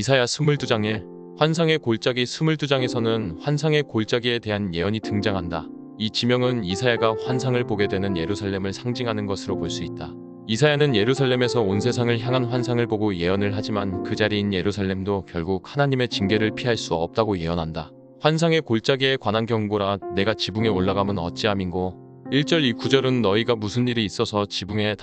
이사야 22장에 환상의 골짜기 22장에서는 환상의 골짜기에 대한 예언이 등장한다. 이 지명은 이사야가 환상을 보게 되는 예루살렘을 상징하는 것으로 볼 수 있다. 이사야는 예루살렘에서 온 세상을 향한 환상을 보고 예언을 하지만 그 자리인 예루살렘도 결국 하나님의 징계를 피할 수 없다고 예언한다. 환상의 골짜기에 관한 경고라. 내가 지붕에 올라가면 어찌함인고. 1절 이 구절은 너희가 무슨 일이 있어서 지붕에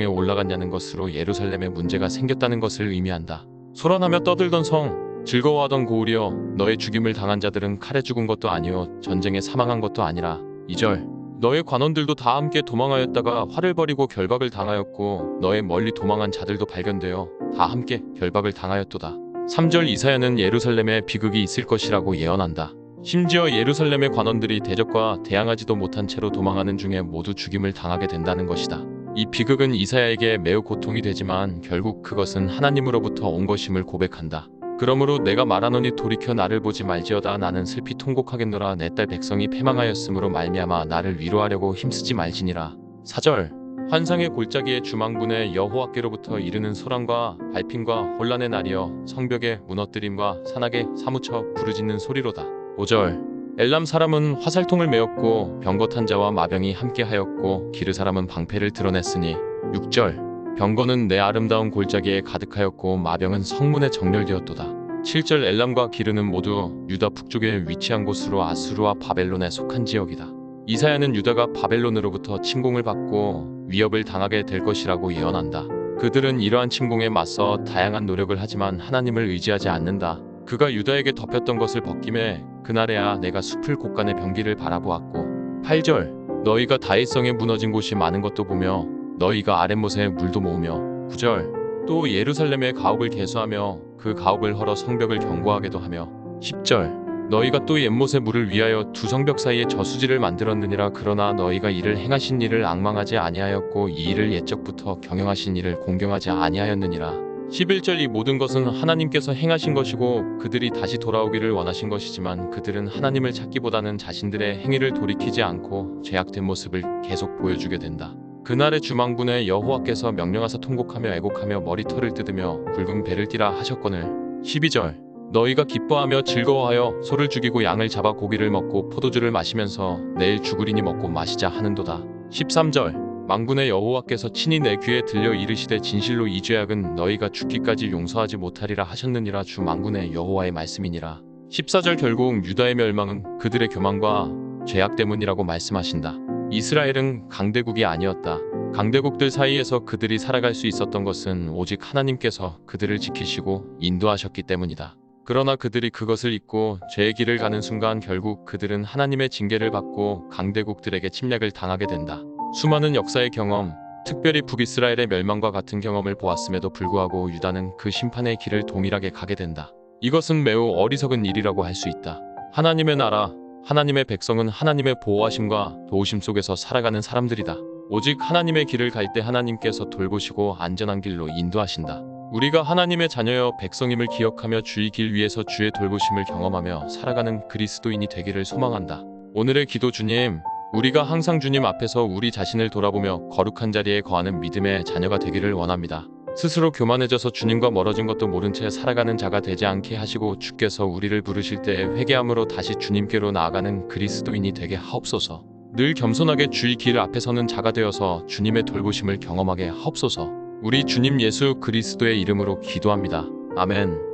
올라갔냐는 것으로 예루살렘에 문제가 생겼다는 것을 의미한다. 소란하며 떠들던 성, 즐거워하던 고울이여, 너의 죽임을 당한 자들은 칼에 죽은 것도 아니요 전쟁에 사망한 것도 아니라. 2절 너의 관원들도 다 함께 도망하였다가 활을 벌이고 결박을 당하였고 너의 멀리 도망한 자들도 발견되어 다 함께 결박을 당하였도다. 3절 이사야는 예루살렘에 비극이 있을 것이라고 예언한다. 심지어 예루살렘의 관원들이 대적과 대항하지도 못한 채로 도망하는 중에 모두 죽임을 당하게 된다는 것이다. 이 비극은 이사야에게 매우 고통이 되지만 결국 그것은 하나님으로부터 온 것임을 고백한다. 그러므로 내가 말하노니 돌이켜 나를 보지 말지어다. 나는 슬피 통곡하겠노라. 내 딸 백성이 패망하였으므로 말미암아 나를 위로하려고 힘쓰지 말지니라. 4절 환상의 골짜기의 주망군의 여호와께로부터 이르는 소란과 발핀과 혼란의 날이여, 성벽의 무너뜨림과 산악에 사무쳐 부르짖는 소리로다. 5절 엘람 사람은 화살통을 메었고 병거탄 자와 마병이 함께하였고 기르 사람은 방패를 드러냈으니. 6절 병거는 내 아름다운 골짜기에 가득하였고 마병은 성문에 정렬되었도다. 7절 엘람과 기르는 모두 유다 북쪽에 위치한 곳으로 아수르와 바벨론에 속한 지역이다. 이사야는 유다가 바벨론으로부터 침공을 받고 위협을 당하게 될 것이라고 예언한다. 그들은 이러한 침공에 맞서 다양한 노력을 하지만 하나님을 의지하지 않는다. 그가 유다에게 덮였던 것을 벗김에 그날에야 내가 숲을 곳간의 병기를 바라보았고. 8절 너희가 다윗성에 무너진 곳이 많은 것도 보며 너희가 아랫못에 물도 모으며. 9절 또 예루살렘의 가옥을 개수하며 그 가옥을 헐어 성벽을 견고하게도 하며. 10절 너희가 또 옛못의 물을 위하여 두 성벽 사이에 저수지를 만들었느니라. 그러나 너희가 이를 행하신 일을 앙망하지 아니하였고 이 일을 옛적부터 경영하신 일을 공경하지 아니하였느니라. 11절 이 모든 것은 하나님께서 행하신 것이고 그들이 다시 돌아오기를 원하신 것이지만 그들은 하나님을 찾기보다는 자신들의 행위를 돌이키지 않고 죄악된 모습을 계속 보여주게 된다. 그날의 주망군의 여호와께서 명령하사 통곡하며 애곡하며 머리털을 뜯으며 굵은 배를 띠라 하셨거늘. 12절 너희가 기뻐하며 즐거워하여 소를 죽이고 양을 잡아 고기를 먹고 포도주를 마시면서 내일 죽으리니 먹고 마시자 하는도다. 13절 만군의 여호와께서 친히 내 귀에 들려 이르시되 진실로 이 죄악은 너희가 죽기까지 용서하지 못하리라 하셨느니라. 주 만군의 여호와의 말씀이니라. 14절 결국 유다의 멸망은 그들의 교만과 죄악 때문이라고 말씀하신다. 이스라엘은 강대국이 아니었다. 강대국들 사이에서 그들이 살아갈 수 있었던 것은 오직 하나님께서 그들을 지키시고 인도하셨기 때문이다. 그러나 그들이 그것을 잊고 죄의 길을 가는 순간 결국 그들은 하나님의 징계를 받고 강대국들에게 침략을 당하게 된다. 수많은 역사의 경험, 특별히 북이스라엘의 멸망과 같은 경험을 보았음에도 불구하고 유다는 그 심판의 길을 동일하게 가게 된다. 이것은 매우 어리석은 일이라고 할 수 있다. 하나님의 나라, 하나님의 백성은 하나님의 보호하심과 도우심 속에서 살아가는 사람들이다. 오직 하나님의 길을 갈 때 하나님께서 돌보시고 안전한 길로 인도하신다. 우리가 하나님의 자녀여 백성임을 기억하며 주의 길 위에서 주의 돌보심을 경험하며 살아가는 그리스도인이 되기를 소망한다. 오늘의 기도. 주님, 우리가 항상 주님 앞에서 우리 자신을 돌아보며 거룩한 자리에 거하는 믿음의 자녀가 되기를 원합니다. 스스로 교만해져서 주님과 멀어진 것도 모른 채 살아가는 자가 되지 않게 하시고 주께서 우리를 부르실 때에 회개함으로 다시 주님께로 나아가는 그리스도인이 되게 하옵소서. 늘 겸손하게 주의 길 앞에 서는 자가 되어서 주님의 돌보심을 경험하게 하옵소서. 우리 주님 예수 그리스도의 이름으로 기도합니다. 아멘.